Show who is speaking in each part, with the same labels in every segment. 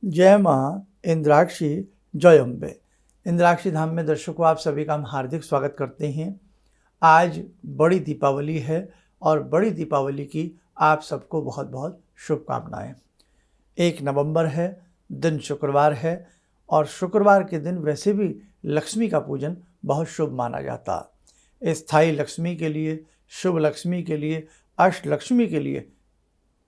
Speaker 1: जय माँ इंद्राक्षी जय अम्बे। इंद्राक्षी धाम में दर्शकों आप सभी का हम हार्दिक स्वागत करते हैं। आज बड़ी दीपावली है और बड़ी दीपावली की आप सबको बहुत बहुत शुभकामनाएं। 1 नवंबर है, दिन शुक्रवार है और शुक्रवार के दिन वैसे भी लक्ष्मी का पूजन बहुत शुभ माना जाता है। स्थायी लक्ष्मी के लिए, शुभ लक्ष्मी के लिए, अष्ट लक्ष्मी के लिए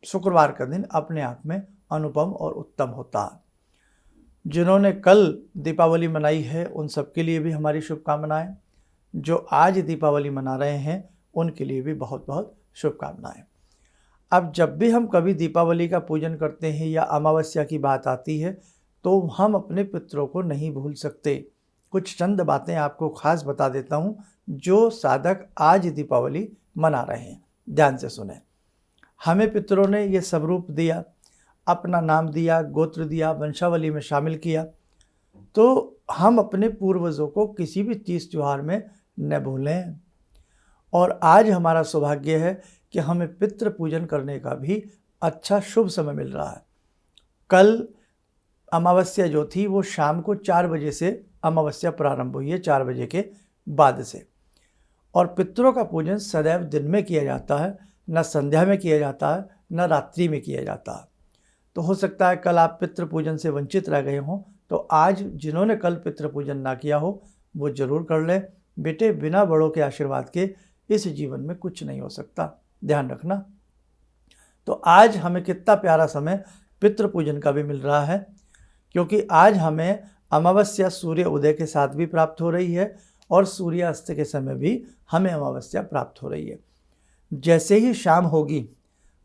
Speaker 1: शुक्रवार का दिन अपने आप में अनुपम और उत्तम होता है। जिन्होंने कल दीपावली मनाई है उन सबके लिए भी हमारी शुभकामनाएं। जो आज दीपावली मना रहे हैं उनके लिए भी बहुत बहुत शुभकामनाएं। अब जब भी हम कभी दीपावली का पूजन करते हैं या अमावस्या की बात आती है तो हम अपने पितरों को नहीं भूल सकते। कुछ चंद बातें आपको खास बता देता हूँ जो साधक आज दीपावली मना रहे हैं, ध्यान से सुने। हमें पितरों ने ये स्वरूप दिया, अपना नाम दिया, गोत्र दिया, वंशावली में शामिल किया, तो हम अपने पूर्वजों को किसी भी तीज त्योहार में न भूलें। और आज हमारा सौभाग्य है कि हमें पितृ पूजन करने का भी अच्छा शुभ समय मिल रहा है। कल अमावस्या जो थी वो शाम को 4 बजे से अमावस्या प्रारंभ हुई है, 4 बजे के बाद से। और पितरों का पूजन सदैव दिन में किया जाता है, न संध्या में किया जाता है, न रात्रि में किया जाता है। तो हो सकता है कल आप पितृ पूजन से वंचित रह गए हों, तो आज जिन्होंने कल पितृ पूजन ना किया हो वो जरूर कर लें। बेटे, बिना बड़ों के आशीर्वाद के इस जीवन में कुछ नहीं हो सकता, ध्यान रखना। तो आज हमें कितना प्यारा समय पितृ पूजन का भी मिल रहा है, क्योंकि आज हमें अमावस्या सूर्य उदय के साथ भी प्राप्त हो रही है और सूर्यास्त के समय भी हमें अमावस्या प्राप्त हो रही है। जैसे ही शाम होगी,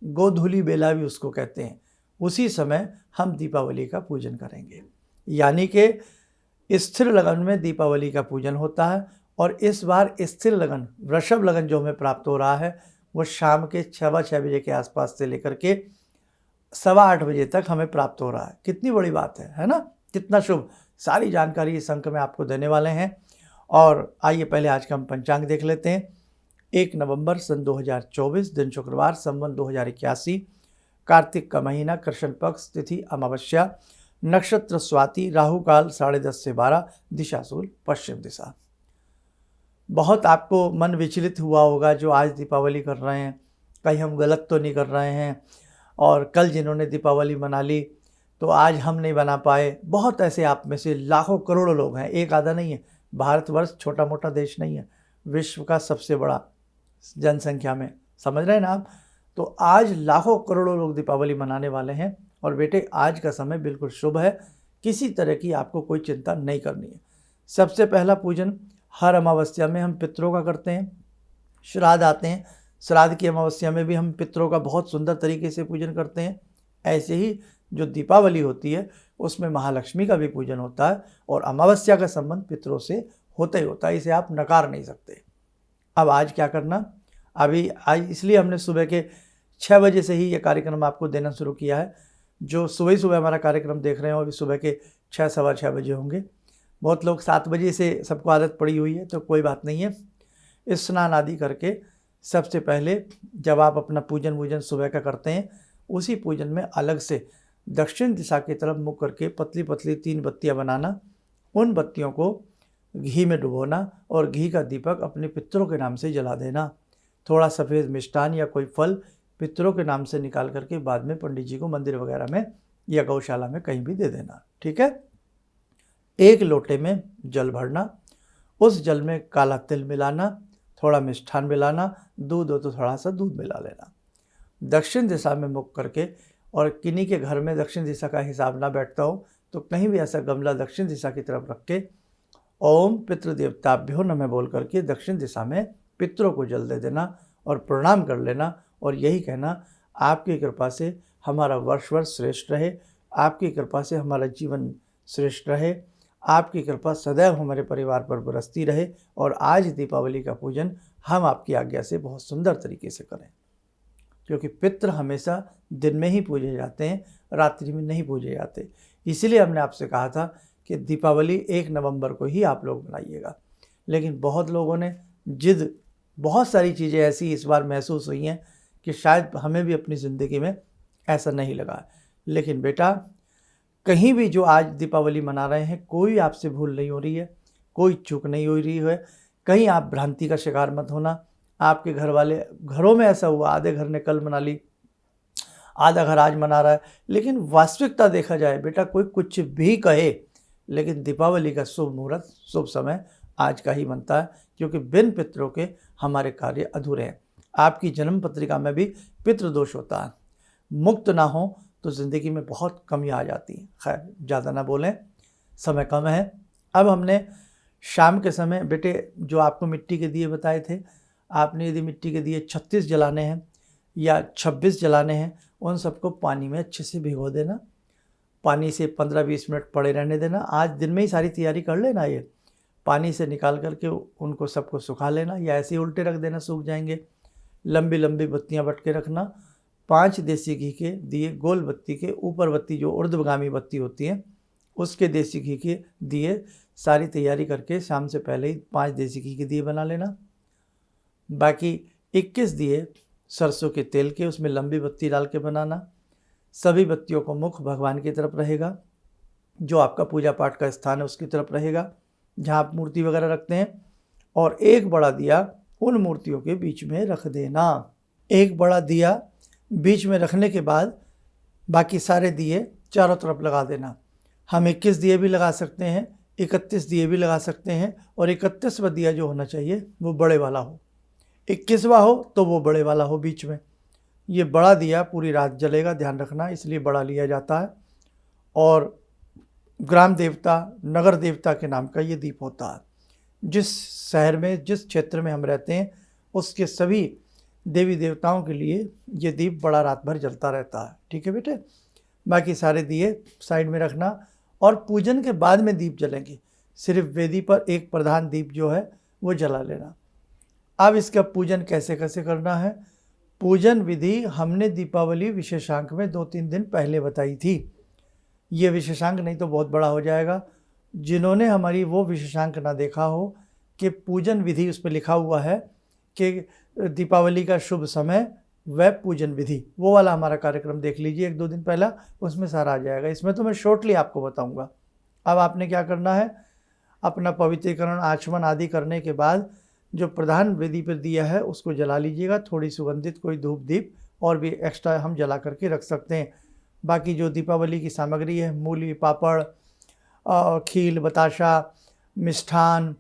Speaker 1: गोधूली बेला भी उसको कहते हैं, उसी समय हम दीपावली का पूजन करेंगे। यानी कि स्थिर लगन में दीपावली का पूजन होता है। और इस बार स्थिर लगन, वृषभ लगन जो हमें प्राप्त हो रहा है वो शाम के 6 बजे के आसपास से लेकर के 8:15 बजे तक हमें प्राप्त हो रहा है। कितनी बड़ी बात है ना? कितना शुभ। सारी जानकारी इस अंक में आपको देने वाले हैं। और आइए पहले आज का हम पंचांग देख लेते हैं। 1 नवंबर सन 2024, दिन शुक्रवार, संवत 2081, कार्तिक का महीना, कृष्ण पक्ष, तिथि अमावस्या, नक्षत्र स्वाति, राहु काल 10:30 से 12, दिशा सूल पश्चिम दिशा। बहुत आपको मन विचलित हुआ होगा जो आज दीपावली कर रहे हैं, कहीं हम गलत तो नहीं कर रहे हैं, और कल जिन्होंने दीपावली मना ली तो आज हम नहीं बना पाए। बहुत ऐसे आप में से लाखों करोड़ों लोग हैं, एक आधा नहीं है। भारतवर्ष छोटा मोटा देश नहीं है, विश्व का सबसे बड़ा जनसंख्या में, समझ रहे हैं ना आप? तो आज लाखों करोड़ों लोग दीपावली मनाने वाले हैं। और बेटे, आज का समय बिल्कुल शुभ है, किसी तरह की आपको कोई चिंता नहीं करनी है। सबसे पहला पूजन हर अमावस्या में हम पितरों का करते हैं। श्राद्ध आते हैं, श्राद्ध की अमावस्या में भी हम पितरों का बहुत सुंदर तरीके से पूजन करते हैं। ऐसे ही जो दीपावली होती है उसमें महालक्ष्मी का भी पूजन होता है और अमावस्या का संबंध पितरों से होता ही होता है, इसे आप नकार नहीं सकते। अब आज क्या करना, अभी आज इसलिए हमने सुबह के 6 बजे से ही ये कार्यक्रम आपको देना शुरू किया है। जो सुबह सुबह हमारा कार्यक्रम देख रहे हो अभी सुबह के 6, सवा 6 बजे होंगे। बहुत लोग 7 बजे से सबको आदत पड़ी हुई है, तो कोई बात नहीं है। स्नान आदि करके सबसे पहले जब आप अपना पूजन वूजन सुबह का करते हैं, उसी पूजन में अलग से दक्षिण दिशा की तरफ मुख करके पतली पतली 3 बत्तियाँ बनाना। उन बत्तियों को घी में डुबोना और घी का दीपक अपने पितरों के नाम से जला देना। थोड़ा सफ़ेद मिष्ठान या कोई फल पितरों के नाम से निकाल करके बाद में पंडित जी को मंदिर वगैरह में या गौशाला में कहीं भी दे देना, ठीक है। 1 लोटे में जल भरना, उस जल में काला तिल मिलाना, थोड़ा मिष्ठान मिलाना, दूध हो तो थोड़ा सा दूध मिला लेना। दक्षिण दिशा में मुख करके, और किन्हीं के घर में दक्षिण दिशा का हिसाब ना बैठता हो तो कहीं भी ऐसा गमला दक्षिण दिशा की तरफ रख के ओम पितृदेवताभ्यो नमः बोल करके दक्षिण दिशा में पितरों को जल दे देना और प्रणाम कर लेना। और यही कहना, आपकी कृपा से हमारा वर्ष वर्ष श्रेष्ठ रहे, आपकी कृपा से हमारा जीवन श्रेष्ठ रहे, आपकी कृपा सदैव हमारे परिवार पर बरसती रहे। और आज दीपावली का पूजन हम आपकी आज्ञा से बहुत सुंदर तरीके से करें, क्योंकि पितृ हमेशा दिन में ही पूजे जाते हैं, रात्रि में नहीं पूजे जाते। इसीलिए हमने आपसे कहा था कि दीपावली 1 नवंबर को ही आप लोग मनाइएगा। लेकिन बहुत लोगों ने जिद, बहुत सारी चीज़ें ऐसी इस बार महसूस हुई हैं कि शायद हमें भी अपनी ज़िंदगी में ऐसा नहीं लगा। लेकिन बेटा, कहीं भी जो आज दीपावली मना रहे हैं, कोई आपसे भूल नहीं हो रही है, कोई चूक नहीं हो रही है, कहीं आप भ्रांति का शिकार मत होना। आपके घर वाले, घरों में ऐसा हुआ, आधे घर ने कल मना ली, आधा घर आज मना रहा है, लेकिन वास्तविकता देखा जाए बेटा, कोई कुछ भी कहे, लेकिन दीपावली का शुभ मुहूर्त, शुभ समय आज का ही बनता है, क्योंकि बिन पितरों के हमारे कार्य अधूरे हैं। आपकी जन्म पत्रिका में भी पितृदोष होता है, मुक्त ना हो तो ज़िंदगी में बहुत कमी आ जाती है। खैर, ज़्यादा ना बोलें, समय कम है। अब हमने शाम के समय बेटे जो आपको मिट्टी के दिए बताए थे, आपने यदि मिट्टी के दिए 36 जलाने हैं या 26 जलाने हैं, उन सबको पानी में अच्छे से भिगो देना, पानी से 15-20 मिनट पड़े रहने देना। आज दिन में ही सारी तैयारी कर लेना, ये पानी से निकाल करके उनको सबको सुखा लेना, या ऐसे ही उल्टे रख देना, सूख जाएंगे। लंबी लंबी बत्तियां बट के रखना। 5 देसी घी के दिए, गोल बत्ती के ऊपर बत्ती जो ऊर्ध्वगामी बत्ती होती है उसके देसी घी के दिए, सारी तैयारी करके शाम से पहले ही 5 देसी घी के दिए बना लेना। बाकी 21 दिए सरसों के तेल के, उसमें लंबी बत्ती डाल के बनाना। सभी बत्तियों को मुख भगवान की तरफ रहेगा, जो आपका पूजा पाठ का स्थान है उसकी तरफ रहेगा, जहाँ आप मूर्ति वगैरह रखते हैं, और एक बड़ा दिया उन मूर्तियों के बीच में रख देना। एक बड़ा दिया बीच में रखने के बाद बाकी सारे दिए चारों तरफ लगा देना। हम 21 दिए भी लगा सकते हैं, 31 दिए भी लगा सकते हैं, और 31वां दिया जो होना चाहिए वो बड़े वाला हो। 21वां हो तो वो बड़े वाला हो बीच में। ये बड़ा दिया पूरी रात जलेगा, ध्यान रखना, इसलिए बड़ा लिया जाता है। और ग्राम देवता, नगर देवता के नाम का ये दीप होता है। जिस शहर में, जिस क्षेत्र में हम रहते हैं, उसके सभी देवी देवताओं के लिए ये दीप बड़ा रात भर जलता रहता है। ठीक है बेटे, बाकी सारे दिए साइड में रखना, और पूजन के बाद में दीप जलेंगे, सिर्फ वेदी पर एक प्रधान दीप जो है वो जला लेना। अब इसका पूजन कैसे कैसे करना है, पूजन विधि हमने दीपावली विशेषांक में 2-3 दिन पहले बताई थी। ये विशेषांक नहीं तो बहुत बड़ा हो जाएगा। जिन्होंने हमारी वो विशेषांक ना देखा हो कि पूजन विधि, उस पर लिखा हुआ है कि दीपावली का शुभ समय व पूजन विधि, वो वाला हमारा कार्यक्रम देख लीजिए 1-2 दिन पहला, उसमें सारा आ जाएगा। इसमें तो मैं शॉर्टली आपको बताऊंगा। अब आपने क्या करना है, अपना पवित्रीकरण, आचमन आदि करने के बाद जो प्रधान विधि पर दिया है उसको जला लीजिएगा। थोड़ी सुगंधित कोई धूप दीप और भी एक्स्ट्रा हम जला करके रख सकते हैं। बाकी जो दीपावली की सामग्री है, मूली, पापड़, खील, बताशा, मिष्ठान,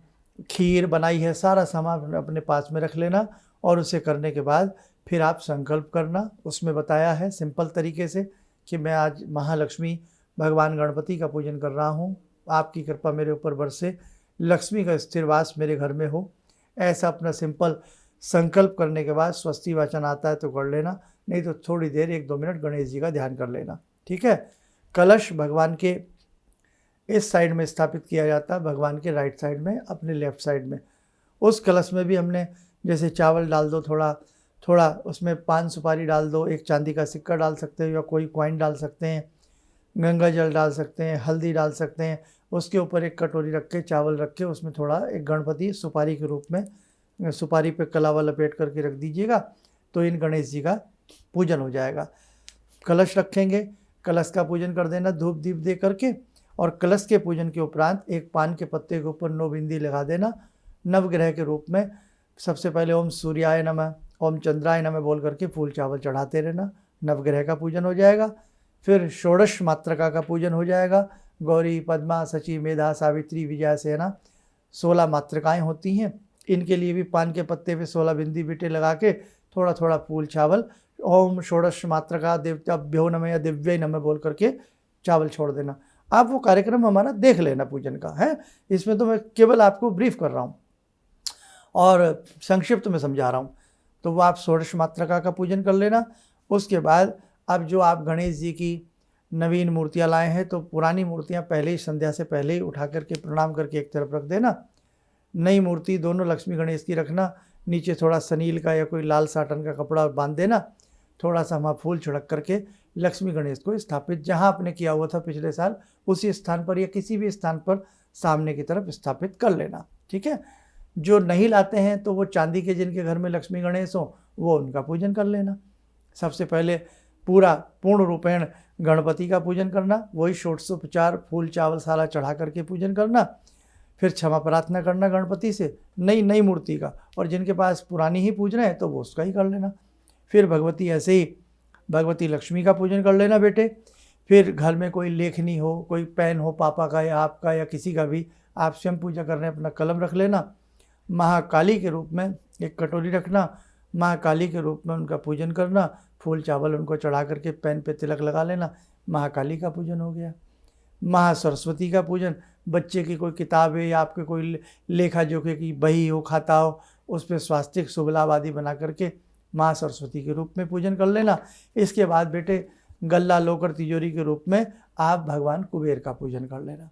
Speaker 1: खीर बनाई है, सारा सामान अपने पास में रख लेना। और उसे करने के बाद फिर आप संकल्प करना। उसमें बताया है सिंपल तरीके से कि मैं आज महालक्ष्मी भगवान गणपति का पूजन कर रहा हूँ, आपकी कृपा मेरे ऊपर बरसे, लक्ष्मी का स्थिर वास मेरे घर में हो। ऐसा अपना सिंपल संकल्प करने के बाद स्वस्ति वाचन आता है तो कर लेना, नहीं तो थोड़ी देर 1-2 मिनट गणेश जी का ध्यान कर लेना। ठीक है। कलश भगवान के इस साइड में स्थापित किया जाता है, भगवान के राइट साइड में, अपने लेफ्ट साइड में। उस कलश में भी हमने जैसे चावल डाल दो, थोड़ा थोड़ा उसमें पान सुपारी डाल दो, एक चांदी का सिक्का डाल सकते हो या कोई कॉइन डाल सकते हैं, गंगा जल डाल सकते हैं, हल्दी डाल सकते हैं। उसके ऊपर एक कटोरी रख के, चावल रख के, उसमें थोड़ा एक गणपति सुपारी के रूप में, सुपारी पे कलावा लपेट करके रख दीजिएगा, तो इन गणेश जी का पूजन हो जाएगा। कलश रखेंगे, कलश का पूजन कर देना धूप दीप दे करके, और कलश के पूजन के उपरांत एक पान के पत्ते के ऊपर 9 बिंदी लगा देना। नवग्रह के रूप में सबसे पहले ओम सूर्याय नमः, ओम चंद्राय नमः बोल करके फूल चावल चढ़ाते रहना, नवग्रह का पूजन हो जाएगा। फिर षोडश मातृका का पूजन हो जाएगा। गौरी, पद्मा, सची, मेधा, सावित्री, विजया, सेना, 16 मातृकाएँ होती हैं। इनके लिए भी पान के पत्ते पे 16 बिंदी बिटे लगा के थोड़ा थोड़ा फूल चावल, ओम षोडश मातृका देवताभ्यो नमः या दिव्य नमः बोल करके चावल छोड़ देना। आप वो कार्यक्रम हमारा देख लेना पूजन का है, इसमें तो मैं केवल आपको ब्रीफ कर रहा हूँ और संक्षिप्त में समझा रहा हूँ। तो वो आप षोडश मातृका का पूजन कर लेना। उसके बाद अब जो आप गणेश जी की नवीन मूर्तियाँ लाए हैं, तो पुरानी मूर्तियाँ पहले ही संध्या से पहले ही उठा करके प्रणाम करके एक तरफ रख देना। नई मूर्ति दोनों लक्ष्मी गणेश की रखना, नीचे थोड़ा सनील का या कोई लाल साटन का कपड़ा बांध देना, थोड़ा सा वहाँ फूल छिड़क करके लक्ष्मी गणेश को स्थापित जहाँ आपने किया हुआ था पिछले साल उसी स्थान पर या किसी भी स्थान पर सामने की तरफ स्थापित कर लेना। ठीक है। जो नहीं लाते हैं तो वो चांदी के, जिनके घर में लक्ष्मी गणेश हो, वो उनका पूजन कर लेना। सबसे पहले पूरा पूर्ण रूपेण गणपति का पूजन करना, वही षोडशोपचार फूल चावल सारा चढ़ा करके पूजन करना, फिर क्षमा प्रार्थना करना गणपति से नई मूर्ति का, और जिनके पास पुरानी ही पूजना है तो वो उसका ही कर लेना। फिर भगवती ऐसे ही भगवती लक्ष्मी का पूजन कर लेना बेटे। फिर घर में कोई लेखनी हो, कोई पेन हो पापा का या आपका या किसी का भी, आप स्वयं पूजा करने अपना कलम रख लेना। महाकाली के रूप में एक कटोरी रखना, महाकाली के रूप में उनका पूजन करना, फूल चावल उनको चढ़ा करके पेन पे तिलक लगा लेना, महाकाली का पूजन हो गया। महासरस्वती का पूजन, बच्चे की कोई किताब है या आपके कोई लेखा जोखे की बही हो, खाता हो, उस पर स्वास्तिक शुभ लाभ आदि बना करके माँ सरस्वती के रूप में पूजन कर लेना। इसके बाद बेटे गल्ला लोकर तिजोरी के रूप में आप भगवान कुबेर का पूजन कर लेना।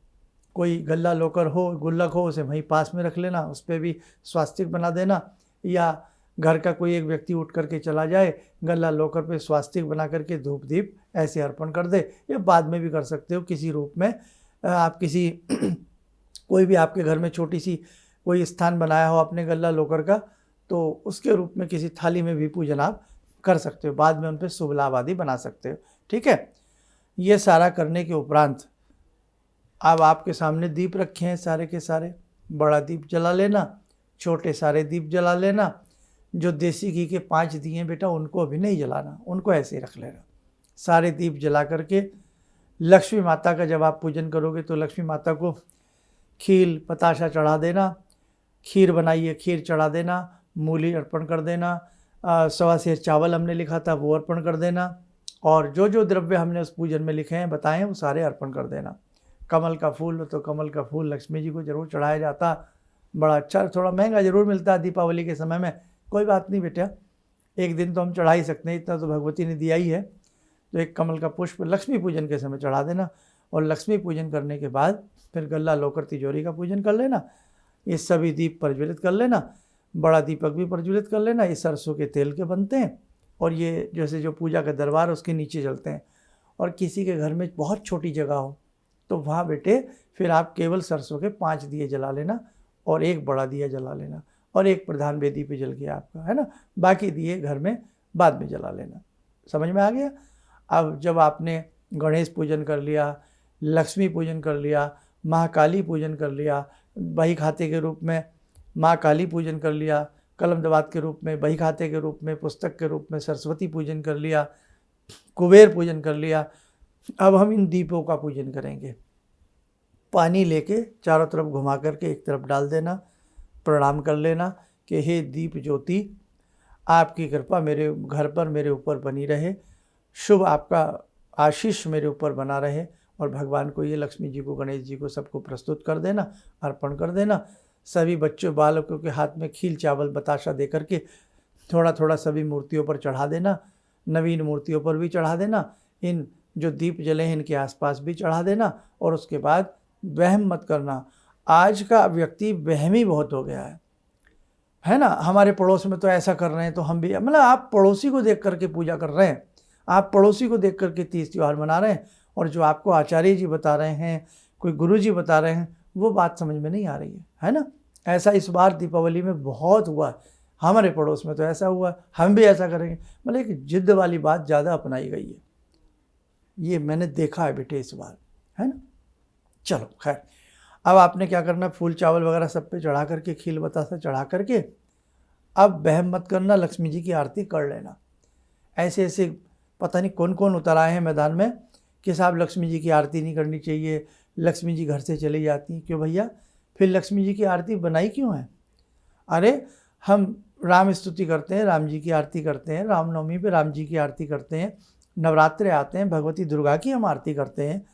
Speaker 1: कोई गल्ला लोकर हो, गुल्लक हो, उसे वहीं पास में रख लेना, उस पर भी स्वास्तिक बना देना, या घर का कोई एक व्यक्ति उठ करके चला जाए, गल्ला लोकर पे स्वास्तिक बना करके धूप दीप ऐसे अर्पण कर दे, या बाद में भी कर सकते हो किसी रूप में। आप किसी कोई भी आपके घर में छोटी सी कोई स्थान बनाया हो अपने गल्ला लोकर का, तो उसके रूप में किसी थाली में भी पूजन आप कर सकते हो, बाद में उन पर शुभ लाभ आदि बना सकते हो। ठीक है, ये सारा करने के उपरांत अब आपके सामने दीप रखे हैं सारे के सारे, बड़ा दीप जला लेना, छोटे सारे दीप जला लेना। जो देसी घी के 5 दिए बेटा उनको अभी नहीं जलाना, उनको ऐसे ही रख लेना। सारे दीप जला करके लक्ष्मी माता का जब आप पूजन करोगे तो लक्ष्मी माता को खील बताशा चढ़ा देना, खीर बनाइए खीर चढ़ा देना, मूली अर्पण कर देना, 1.25 सेर चावल हमने लिखा था वो अर्पण कर देना, और जो जो द्रव्य हमने उस पूजन में लिखे हैं बताएं वो सारे अर्पण कर देना। कमल का फूल तो कमल का फूल लक्ष्मी जी को जरूर चढ़ाया जाता, बड़ा अच्छा, थोड़ा महंगा जरूर मिलता है दीपावली के समय में, कोई बात नहीं बेटा, एक दिन तो हम चढ़ा ही सकते हैं, इतना तो भगवती ने दिया ही है। तो एक कमल का पुष्प लक्ष्मी पूजन के समय चढ़ा देना, और लक्ष्मी पूजन करने के बाद फिर गल्ला लोकर तिजोरी का पूजन कर लेना। ये सभी दीप प्रज्वलित कर लेना, बड़ा दीपक भी प्रज्वलित कर लेना। ये सरसों के तेल के बनते हैं, और ये जैसे जो पूजा का दरबार उसके नीचे जलते हैं। और किसी के घर में बहुत छोटी जगह हो तो वहाँ बेटे फिर आप केवल सरसों के 5 दिए जला लेना, और एक बड़ा दिया जला लेना, और एक प्रधान वेदी पे जल गया आपका, है ना। बाकी दिए घर में बाद में जला लेना। समझ में आ गया। अब जब आपने गणेश पूजन कर लिया, लक्ष्मी पूजन कर लिया, महाकाली पूजन कर लिया, बही खाते के रूप में माँ काली पूजन कर लिया, कलम दवात के रूप में, बही खाते के रूप में, पुस्तक के रूप में सरस्वती पूजन कर लिया, कुबेर पूजन कर लिया, अब हम इन दीपों का पूजन करेंगे। पानी लेके चारों तरफ घुमा करके एक तरफ डाल देना, प्रणाम कर लेना कि हे दीप ज्योति, आपकी कृपा मेरे घर पर मेरे ऊपर बनी रहे, शुभ आपका आशीष मेरे ऊपर बना रहे। और भगवान को ये लक्ष्मी जी को, गणेश जी को सबको प्रस्तुत कर देना, अर्पण कर देना। सभी बच्चों बालकों के हाथ में खील चावल बताशा दे करके थोड़ा थोड़ा सभी मूर्तियों पर चढ़ा देना, नवीन मूर्तियों पर भी चढ़ा देना, इन जो दीप जले हैं इनके आसपास भी चढ़ा देना। और उसके बाद वहम मत करना, आज का व्यक्ति वहमी बहुत हो गया है ना। हमारे पड़ोस में तो ऐसा कर रहे हैं तो हम भी, मतलब आप पड़ोसी को देख करके पूजा कर रहे हैं, आप पड़ोसी को देख करके तीज त्यौहार मना रहे हैं, और जो आपको आचार्य जी बता रहे हैं, कोई गुरु जी बता रहे हैं, वो बात समझ में नहीं आ रही है ना। ऐसा इस बार दीपावली में बहुत हुआ, हमारे पड़ोस में तो ऐसा हुआ, हम भी ऐसा करेंगे, मतलब एक जिद्द वाली बात ज़्यादा अपनाई गई है, ये मैंने देखा है बेटे इस बार, है ना। चलो खैर, अब आपने क्या करना, फूल चावल वगैरह सब पे चढ़ा करके, खील बतासा चढ़ा करके, अब वहम मत करना, लक्ष्मी जी की आरती कर लेना। ऐसे ऐसे पता नहीं कौन कौन उतर आए हैं मैदान में कि साहब लक्ष्मी जी की आरती नहीं करनी चाहिए, लक्ष्मी जी घर से चली जाती हैं। क्यों भैया, फिर लक्ष्मी जी की आरती बनाई क्यों है? अरे हम राम स्तुति करते हैं, राम जी की आरती करते हैं, रामनवमी पे राम जी की आरती करते हैं, नवरात्रे आते हैं भगवती दुर्गा की हम आरती करते हैं।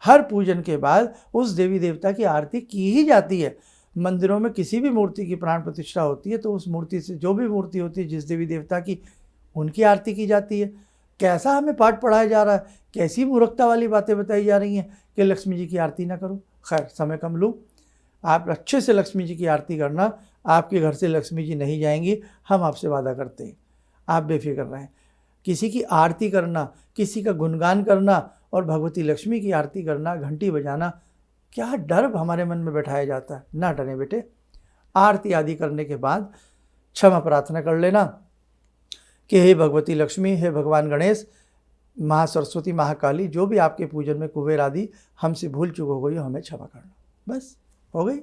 Speaker 1: हर पूजन के बाद उस देवी देवता की आरती की ही जाती है। मंदिरों में किसी भी मूर्ति की प्राण प्रतिष्ठा होती है तो उस मूर्ति से, जो भी मूर्ति होती है जिस देवी देवता की, उनकी आरती की जाती है। कैसा हमें पाठ पढ़ाया जा रहा है, कैसी मूर्खता वाली बातें बताई जा रही हैं कि लक्ष्मी जी की आरती ना करो। खैर समय कम लूँ, आप अच्छे से लक्ष्मी जी की आरती करना, आपके घर से लक्ष्मी जी नहीं जाएंगी, हम आपसे वादा करते हैं, आप बेफिक्र रहें। किसी की आरती करना, किसी का गुणगान करना और भगवती लक्ष्मी की आरती करना, घंटी बजाना, क्या डर हमारे मन में बैठाया जाता है। ना डरें बेटे। आरती आदि करने के बाद क्षमा प्रार्थना कर लेना कि हे भगवती लक्ष्मी, हे भगवान गणेश, माँ सरस्वती, महाकाली, जो भी आपके पूजन में कुबेर आदि हमसे भूल चूक हो गई हो, हमें क्षमा करना। बस हो गई।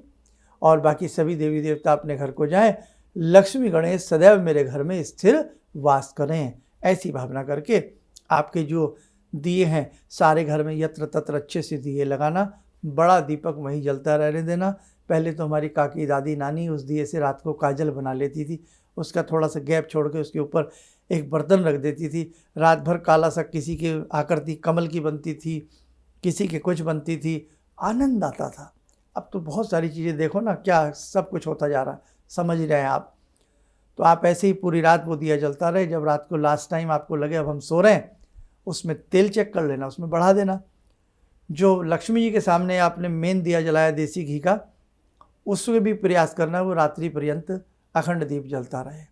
Speaker 1: और बाकी सभी देवी देवता अपने घर को जाएं, लक्ष्मी गणेश सदैव मेरे घर में स्थिर वास करें, ऐसी भावना करके आपके जो दिए हैं सारे घर में यत्र तत्र अच्छे से दिए लगाना, बड़ा दीपक वहीं जलता रहने देना। पहले तो हमारी काकी, दादी, नानी उस दिए से रात को काजल बना लेती थी, उसका थोड़ा सा गैप छोड़ के उसके ऊपर एक बर्तन रख देती थी, रात भर काला सा, किसी की आकृति कमल की बनती थी, किसी के कुछ बनती थी, आनंद आता था। अब तो बहुत सारी चीज़ें देखो ना, क्या सब कुछ होता जा रहा है, समझ रहे हैं आप। तो आप ऐसे ही पूरी रात वो दिया जलता रहे, जब रात को लास्ट टाइम आपको लगे अब हम सो रहे हैं, उसमें तेल चेक कर लेना, उसमें बढ़ा देना। जो लक्ष्मी जी के सामने आपने मेन दिया जलाया देसी घी का, उसमें भी प्रयास करना वो रात्रि पर्यंत अखंड दीप जलता रहे।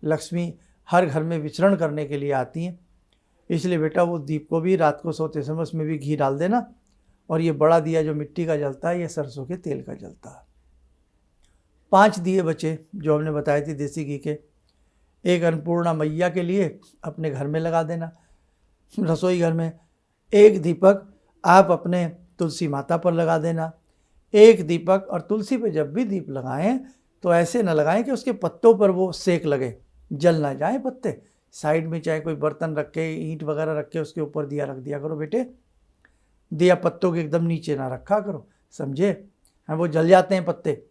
Speaker 1: लक्ष्मी हर घर में विचरण करने के लिए आती हैं, इसलिए बेटा वो दीप को भी रात को सोते समय उसमें भी घी डाल देना। और ये बड़ा दिया जो मिट्टी का जलता है, ये सरसों के तेल का जलता है। 5 दिए बचे जो हमने बताए थे देसी घी के। एक अन्नपूर्णा मैया के लिए अपने घर में लगा देना, रसोई घर में। एक दीपक आप अपने तुलसी माता पर लगा देना। एक दीपक, और तुलसी पे जब भी दीप लगाएं तो ऐसे न लगाएं कि उसके पत्तों पर वो सेक लगे, जल ना जाए पत्ते। साइड में चाहे कोई बर्तन रख के, ईंट वगैरह रख के उसके ऊपर दिया रख दिया करो बेटे। दिया पत्तों के एकदम नीचे ना रखा करो, समझे। हाँ, वो जल जाते हैं पत्ते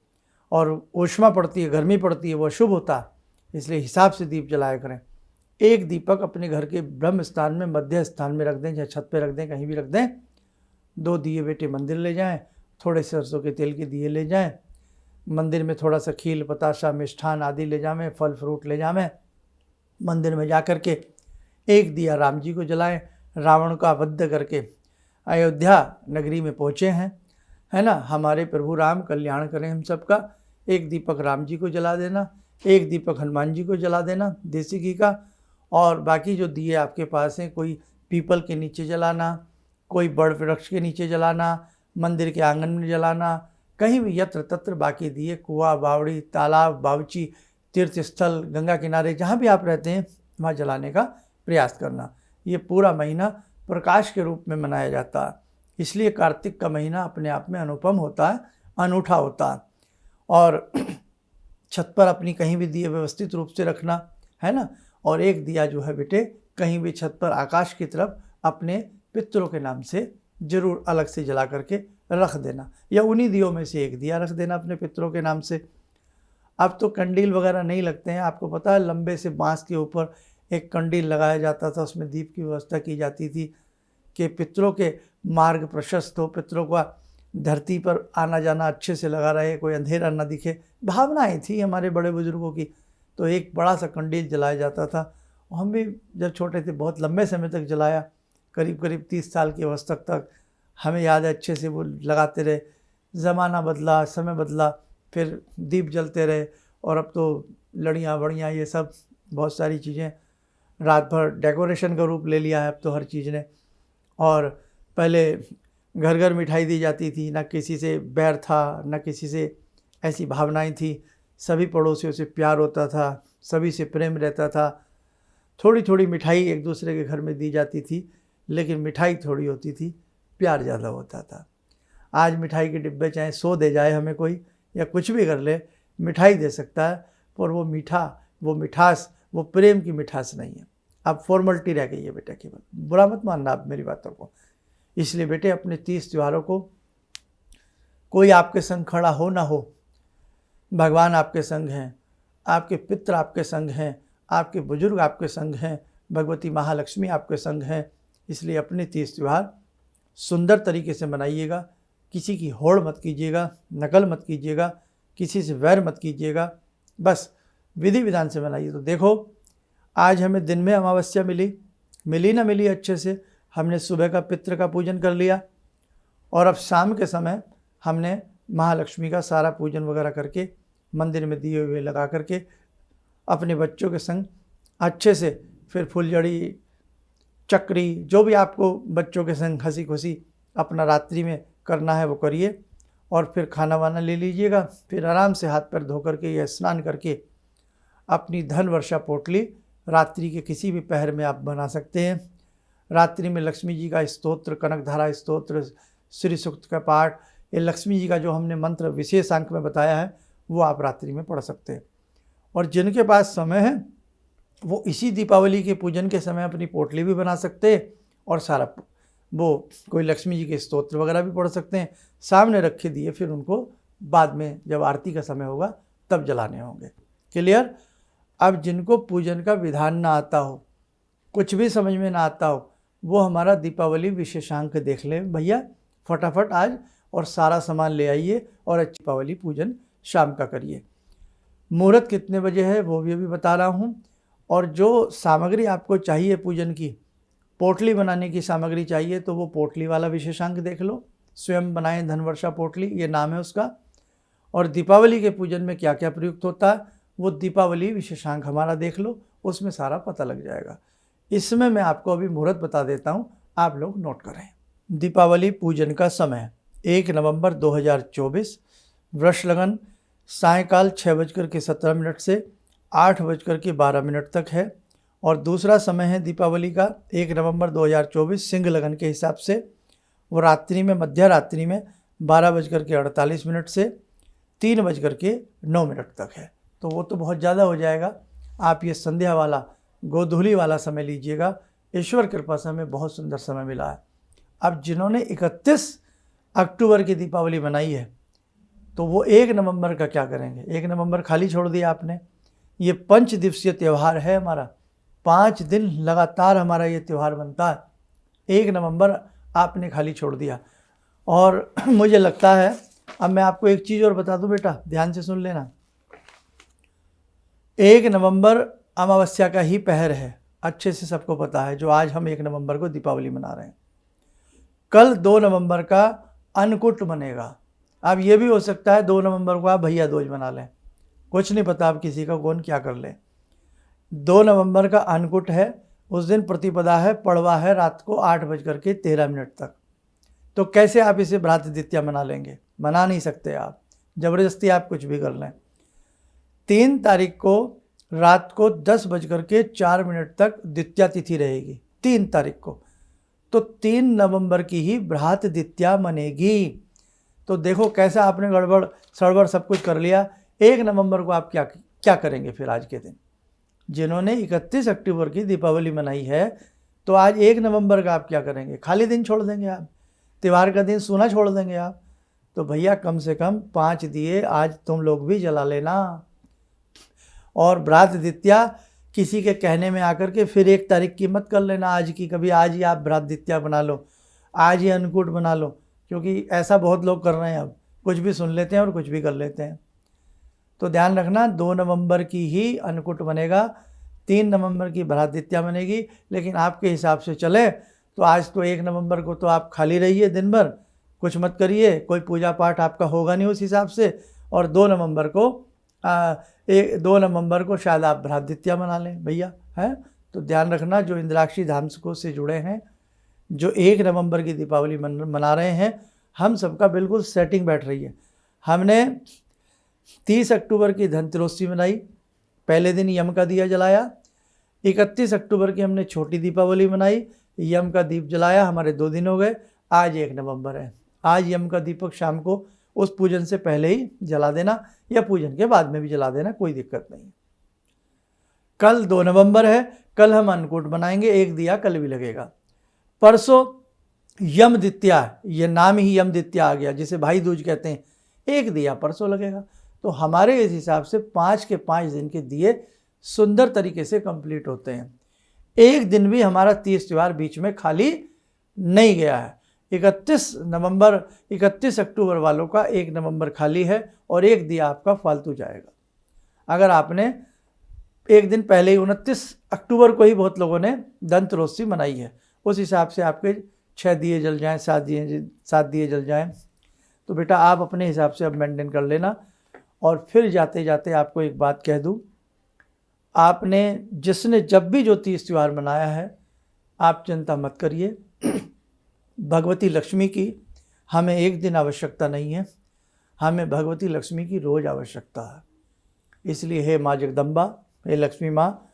Speaker 1: और ऊष्मा पड़ती है, गर्मी पड़ती है, वो अशुभ होता है। इसलिए हिसाब से दीप जलाया करें। एक दीपक अपने घर के ब्रह्म स्थान में, मध्य स्थान में रख दें, चाहे छत पे रख दें, कहीं भी रख दें। 2 दिए बेटे मंदिर ले जाएं, थोड़े सरसों के तेल के दिए ले जाएं, मंदिर में थोड़ा सा खील, बताशा, मिष्ठान आदि ले जावें, फल फ्रूट ले जावें। मंदिर में जा कर के एक दिया राम जी को जलाएं। रावण का वध करके अयोध्या नगरी में पहुँचे हैं, है ना। हमारे प्रभु राम कल्याण करें हम सबका। एक दीपक राम जी को जला देना, एक दीपक हनुमान जी को जला देना देसी घी का। और बाकी जो दिए आपके पास हैं, कोई पीपल के नीचे जलाना, कोई बड़ वृक्ष के नीचे जलाना, मंदिर के आंगन में जलाना, कहीं भी यत्र तत्र बाकी दिए, कुआं, बावड़ी, तालाब, बावची, तीर्थ स्थल, गंगा किनारे, जहाँ भी आप रहते हैं वहाँ जलाने का प्रयास करना। ये पूरा महीना प्रकाश के रूप में मनाया जाता है, इसलिए कार्तिक का महीना अपने आप में अनुपम होता है, अनूठा होता है। और छत पर अपनी कहीं भी दिए व्यवस्थित रूप से रखना, है ना। और एक दिया जो है बेटे कहीं भी छत पर आकाश की तरफ अपने पितरों के नाम से जरूर अलग से जला करके रख देना, या उन्हीं दियों में से एक दिया रख देना अपने पितरों के नाम से। अब तो कंडील वगैरह नहीं लगते हैं, आपको पता है, लंबे से बांस के ऊपर एक कंडील लगाया जाता था, उसमें दीप की व्यवस्था की जाती थी कि पितरों के मार्ग प्रशस्त हो, पितरों का धरती पर आना जाना अच्छे से लगा रहे, कोई अंधेरा न दिखे। भावनाएं थी हमारे बड़े बुजुर्गों की। तो एक बड़ा सा कंडील जलाया जाता था। हम भी जब छोटे थे बहुत लंबे समय तक जलाया, करीब करीब 30 साल की अवस्था तक हमें याद है, अच्छे से वो लगाते रहे। ज़माना बदला, समय बदला, फिर दीप जलते रहे। और अब तो लड़ियाँ बड़ियाँ ये सब बहुत सारी चीज़ें रात भर डेकोरेशन का रूप ले लिया है अब तो हर चीज़ ने। और पहले घर घर मिठाई दी जाती थी, ना किसी से बैर था, ना किसी से ऐसी भावनाएं थी। सभी पड़ोसियों से प्यार होता था, सभी से प्रेम रहता था। थोड़ी थोड़ी मिठाई एक दूसरे के घर में दी जाती थी, लेकिन मिठाई थोड़ी होती थी, प्यार ज़्यादा होता था। आज मिठाई के डिब्बे चाहे 100 दे जाए हमें कोई, या कुछ भी कर ले, मिठाई दे सकता है, पर वो मीठा, वो मिठास, वो प्रेम की मिठास नहीं है। अब फॉर्मलिटी रह गई है बेटा केवल। बुरा मत मानना आप मेरी बातों को। इसलिए बेटे अपने 30 त्योहारों को, कोई आपके संग खड़ा हो ना हो, भगवान आपके संग हैं, आपके पितर आपके संग हैं, आपके बुजुर्ग आपके संग हैं, भगवती महालक्ष्मी आपके संग हैं। इसलिए अपने 30 त्यौहार सुंदर तरीके से मनाइएगा। किसी की होड़ मत कीजिएगा, नकल मत कीजिएगा, किसी से वैर मत कीजिएगा, बस विधि विधान से मनाइए। तो देखो, आज हमें दिन में अमावस्या मिली ना मिली अच्छे से, हमने सुबह का पितृ का पूजन कर लिया, और अब शाम के समय हमने महालक्ष्मी का सारा पूजन वगैरह करके मंदिर में दिए हुए लगा करके अपने बच्चों के संग अच्छे से फिर फुलझड़ी, चक्री, जो भी आपको बच्चों के संग हंसी खुशी अपना रात्रि में करना है वो करिए। और फिर खाना वाना ले लीजिएगा, फिर आराम से हाथ पैर धो करके या स्नान करके अपनी धन वर्षा पोटली रात्रि के किसी भी पहर में आप बना सकते हैं। रात्रि में लक्ष्मी जी का स्तोत्र, कनकधारा स्तोत्र, श्री सूक्त का पाठ, ये लक्ष्मी जी का जो हमने मंत्र विशेष अंक में बताया है वो आप रात्रि में पढ़ सकते हैं। और जिनके पास समय है वो इसी दीपावली के पूजन के समय अपनी पोटली भी बना सकते हैं और सारा वो कोई लक्ष्मी जी के स्तोत्र वगैरह भी पढ़ सकते हैं। सामने रखे दिए फिर उनको बाद में जब आरती का समय होगा तब जलाने होंगे। क्लियर? अब जिनको पूजन का विधान ना आता हो, कुछ भी समझ में ना आता हो, वो हमारा दीपावली विशेषांक देख लें भैया फटाफट आज, और सारा सामान ले आइए और अच्छी दीपावली पूजन शाम का करिए। मुहूर्त कितने बजे है वो भी अभी बता रहा हूँ। और जो सामग्री आपको चाहिए पूजन की, पोटली बनाने की सामग्री चाहिए तो वो पोटली वाला विशेषांक देख लो, स्वयं बनाएं धनवर्षा पोटली, ये नाम है उसका। और दीपावली के पूजन में क्या क्या प्रयुक्त होता है वो दीपावली विशेषांक हमारा देख लो, उसमें सारा पता लग जाएगा। इसमें मैं आपको अभी मुहूर्त बता देता हूँ, आप लोग नोट करें। दीपावली पूजन का समय 1 नवंबर 2024, वृष लगन सायंकाल 6:17 से 8:12 तक है। और दूसरा समय है दीपावली का 1 नवंबर 2024 सिंह लगन के हिसाब से, वो रात्रि में, मध्य रात्रि में 12:48 से 3:09 तक है। तो वो तो बहुत ज़्यादा हो जाएगा, आप ये संध्या वाला गोधूली वाला समय लीजिएगा। ईश्वर कृपा से हमें बहुत सुंदर समय मिला है। अब जिन्होंने 31 अक्टूबर की दीपावली बनाई है तो वो 1 नवंबर का क्या करेंगे? 1 नवंबर खाली छोड़ दिया आपने। ये 5 दिवसीय त्यौहार है हमारा, 5 दिन लगातार हमारा ये त्यौहार बनता है। 1 नवंबर आपने खाली छोड़ दिया। और मुझे लगता है, अब मैं आपको एक चीज़ और बता दूं बेटा, ध्यान से सुन लेना। 1 नवंबर अमावस्या का ही पहर है, अच्छे से सबको पता है, जो आज हम 1 नवंबर को दीपावली मना रहे हैं। कल 2 नवंबर का अन्नकूट बनेगा। अब ये भी हो सकता है 2 नवंबर को आप भैया दूज मना लें, कुछ नहीं पता आप किसी का कौन क्या कर ले। 2 नवंबर का अन्नकूट है, उस दिन प्रतिपदा है, पड़वा है रात को 8:13 तक। तो कैसे आप इसे भ्रातृद्वितीया मना लेंगे? मना नहीं सकते आप, ज़बरदस्ती आप कुछ भी कर लें। 3 तारीख को रात को 10:04 तक द्वितीया तिथि रहेगी, 3 तारीख को। तो 3 नवंबर की ही भ्रातृद्वितीया मनेगी। तो देखो कैसा आपने गड़बड़ सड़बड़ सब कुछ कर लिया। 1 नवंबर को आप क्या करेंगे फिर आज के दिन? जिन्होंने 31 अक्टूबर की दीपावली मनाई है तो आज 1 नवंबर का आप क्या करेंगे? खाली दिन छोड़ देंगे आप, त्यौहार का दिन सूना छोड़ देंगे आप। तो भैया कम से कम 5 दिए आज तुम लोग भी जला लेना। और भ्रातृद्वितीया किसी के कहने में आकर के फिर 1 तारीख की मत कर लेना आज की, कभी आज ही आप भ्रातृद्वितीया बना लो, आज ही अन्नकूट बना लो, क्योंकि ऐसा बहुत लोग कर रहे हैं। अब कुछ भी सुन लेते हैं और कुछ भी कर लेते हैं। तो ध्यान रखना, 2 नवंबर की ही अन्नकूट बनेगा, 3 नवंबर की भ्रातृद्वितीया बनेगी। लेकिन आपके हिसाब से चले तो आज तो 1 नवंबर को तो आप खाली रहिए, दिन भर कुछ मत करिए, कोई पूजा पाठ आपका होगा नहीं उस हिसाब से। और 2 नवंबर को 2 नवंबर को शायद आप भ्रातृद्वितीया मना लें भैया, है। तो ध्यान रखना, जो इंद्राक्षी धाम से जुड़े हैं, जो 1 नवंबर की दीपावली मना रहे हैं, हम सबका बिल्कुल सेटिंग बैठ रही है। हमने 30 अक्टूबर की धनतेरस मनाई, पहले दिन यम का दिया जलाया। 31 अक्टूबर की हमने छोटी दीपावली मनाई, यम का दीप जलाया, हमारे 2 दिन हो गए। आज 1 नवंबर है, आज यम का दीपक शाम को उस पूजन से पहले ही जला देना या पूजन के बाद में भी जला देना, कोई दिक्कत नहीं। कल 2 नवंबर है, कल हम अन्नकूट बनाएंगे, 1 दिया कल भी लगेगा। परसों यम द्वितीया, ये नाम ही यम द्वितीया आ गया, जिसे भाई दूज कहते हैं, 1 दिया परसों लगेगा। तो हमारे इस हिसाब से 5 के 5 दिन के दिए सुंदर तरीके से कंप्लीट होते हैं। एक दिन भी हमारा 30 त्यौहार बीच में खाली नहीं गया है। 31 अक्टूबर वालों का 1 नवंबर खाली है और 1 दिया आपका फालतू जाएगा। अगर आपने एक दिन पहले ही 29 अक्टूबर को ही बहुत लोगों ने धनतेरस मनाई है, उस हिसाब से आपके 6 दिए जल जाएं, 7 दिए जल जाएं, तो बेटा आप अपने हिसाब से अब मेंटेन कर लेना। और फिर जाते जाते आपको एक बात कह दूं, आपने जिसने जब भी जो 30 त्यौहार मनाया है, आप चिंता मत करिए। भगवती लक्ष्मी की हमें एक दिन आवश्यकता नहीं है, हमें भगवती लक्ष्मी की रोज़ आवश्यकता है। इसलिए हे माँ जगदम्बा, हे लक्ष्मी माँ,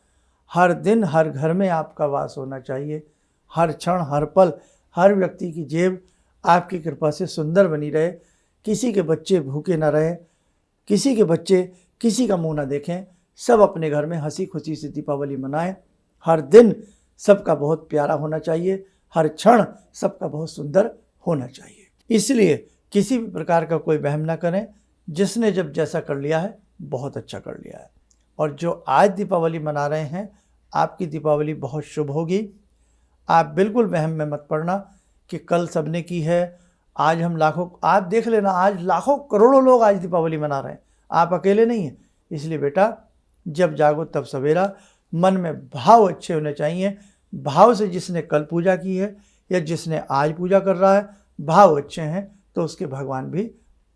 Speaker 1: हर दिन हर घर में आपका वास होना चाहिए, हर क्षण हर पल हर व्यक्ति की जेब आपकी कृपा से सुंदर बनी रहे, किसी के बच्चे भूखे ना रहे, किसी के बच्चे किसी का मुंह ना देखें, सब अपने घर में हंसी खुशी से दीपावली मनाएं। हर दिन सबका बहुत प्यारा होना चाहिए, हर क्षण सबका बहुत सुंदर होना चाहिए। इसलिए किसी भी प्रकार का कोई वहम ना करें। जिसने जब जैसा कर लिया है बहुत अच्छा कर लिया है। और जो आज दीपावली मना रहे हैं, आपकी दीपावली बहुत शुभ होगी। आप बिल्कुल वहम में मत पड़ना कि कल सबने की है, आज हम लाखों, आप देख लेना आज लाखों करोड़ों लोग आज दीपावली मना रहे हैं, आप अकेले नहीं हैं। इसलिए बेटा जब जागो तब सवेरा, मन में भाव अच्छे होने चाहिए। भाव से जिसने कल पूजा की है या जिसने आज पूजा कर रहा है, भाव अच्छे हैं तो उसके भगवान भी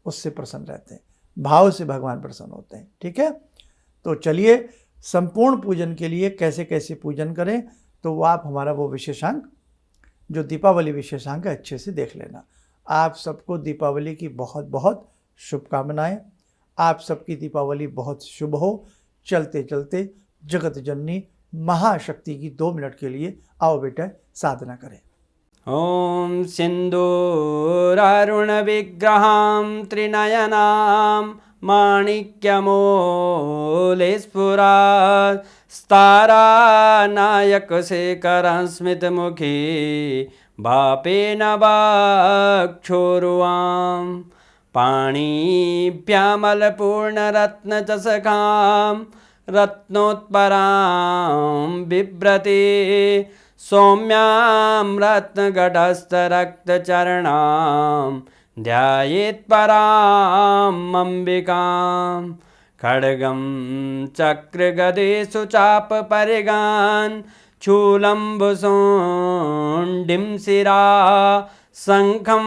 Speaker 1: उससे प्रसन्न रहते हैं, भाव से भगवान प्रसन्न होते हैं। ठीक है, तो चलिए संपूर्ण पूजन के लिए कैसे कैसे पूजन करें, तो वो आप हमारा वो विशेषांक जो दीपावली विशेषांक है अच्छे से देख लेना। आप सबको दीपावली की बहुत बहुत शुभकामनाएं। आप सबकी दीपावली बहुत शुभ हो। चलते चलते जगत जननी महाशक्ति की 2 मिनट के लिए आओ बेटा साधना करें।
Speaker 2: ॐ सिन्दूरारुण विग्रहां त्रिनयनां माणिक्यमूलस्फुरात् स्तारानायकशेखरं स्मितमुखी भापेन वाक्षोरुवां पाणिभ्यामलपूर्णरत्नचषकां रत्नोत्परां बिभ्रति सौम्यां रत्नघटस्थरक्तचरणां ध्यायेत्परां अम्बिकां खड्गं चक्रगदेषु चापपरिगान् शूलम्बुशुण्डिं शिरा शङ्खं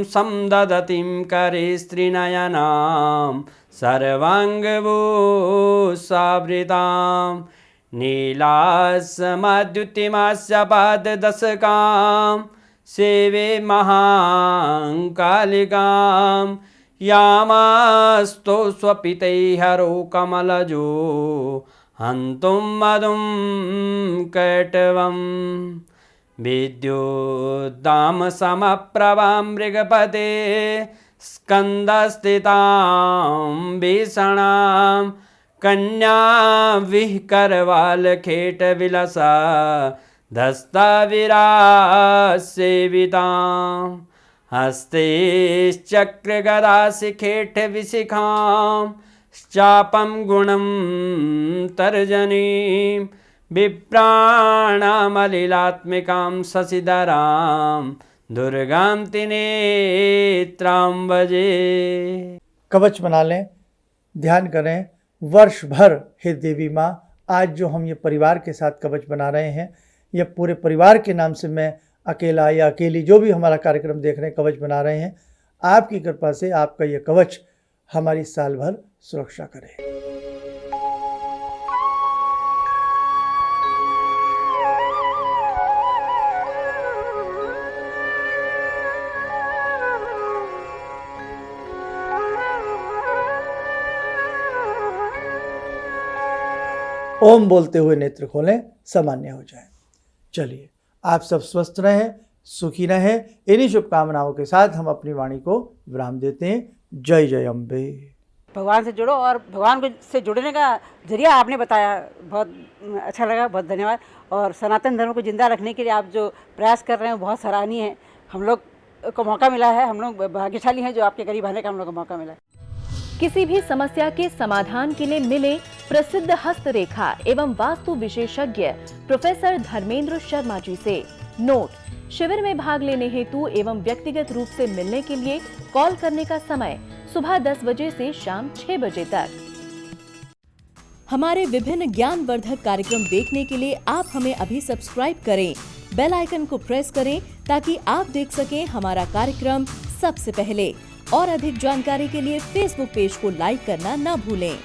Speaker 2: संदधतीं करे स्त्रीनयनां सर्वाङ्गभूषावृतां नीलास्मद्युतिमास्य पाददशकां सेवे महाकालिकां यामास्तो स्वपितैहरो कमलजो हन्तुं मधुं कैटवं विद्युद्दामसमप्रभां मृगपते स्कन्दस्थितां भीषणां कन्या विहकरवालखेटविलसा धस्ताविरासेवितां हस्तेश्चक्रगदाशिखेटविशिखां चापं गुणं तर्जनीं विप्राणामलिलात्मिकां शशिधरां दुर्गां त्रिनेत्रां भजे।
Speaker 1: कवच बना लें, ध्यान करें। वर्ष भर हे देवी माँ, आज जो हम ये परिवार के साथ कवच बना रहे हैं, ये पूरे परिवार के नाम से मैं अकेला या अकेली जो भी हमारा कार्यक्रम देख रहे हैं कवच बना रहे हैं, आपकी कृपा से आपका ये कवच हमारी साल भर सुरक्षा करे। ओम बोलते हुए नेत्र खोलें, सामान्य हो जाए। चलिए आप सब स्वस्थ रहें, सुखी रहें। इन्हीं शुभकामनाओं के साथ हम अपनी वाणी को विराम देते हैं। जय जय अम्बे।
Speaker 3: भगवान से जुड़ो और भगवान को से जुड़ने का जरिया आपने बताया, बहुत अच्छा लगा, बहुत धन्यवाद। और सनातन धर्म को जिंदा रखने के लिए आप जो प्रयास कर रहे हैं बहुत सराहनीय है। हम लोग को मौका मिला है, हम लोग भाग्यशाली हैं जो आपके करीब आने का हम लोग को मौका मिला है।
Speaker 4: किसी भी समस्या के समाधान के लिए मिले प्रसिद्ध हस्तरेखा एवं वास्तु विशेषज्ञ प्रोफेसर धर्मेंद्र शर्मा जी से। नोट: शिविर में भाग लेने हेतु एवं व्यक्तिगत रूप से मिलने के लिए कॉल करने का समय सुबह 10 बजे से शाम 6 बजे तक। हमारे विभिन्न ज्ञानवर्धक कार्यक्रम देखने के लिए आप हमें अभी सब्सक्राइब करें, बेल आइकन को प्रेस करें ताकि आप देख सकें हमारा कार्यक्रम सबसे पहले। और अधिक जानकारी के लिए फेसबुक पेज को लाइक करना न भूलें।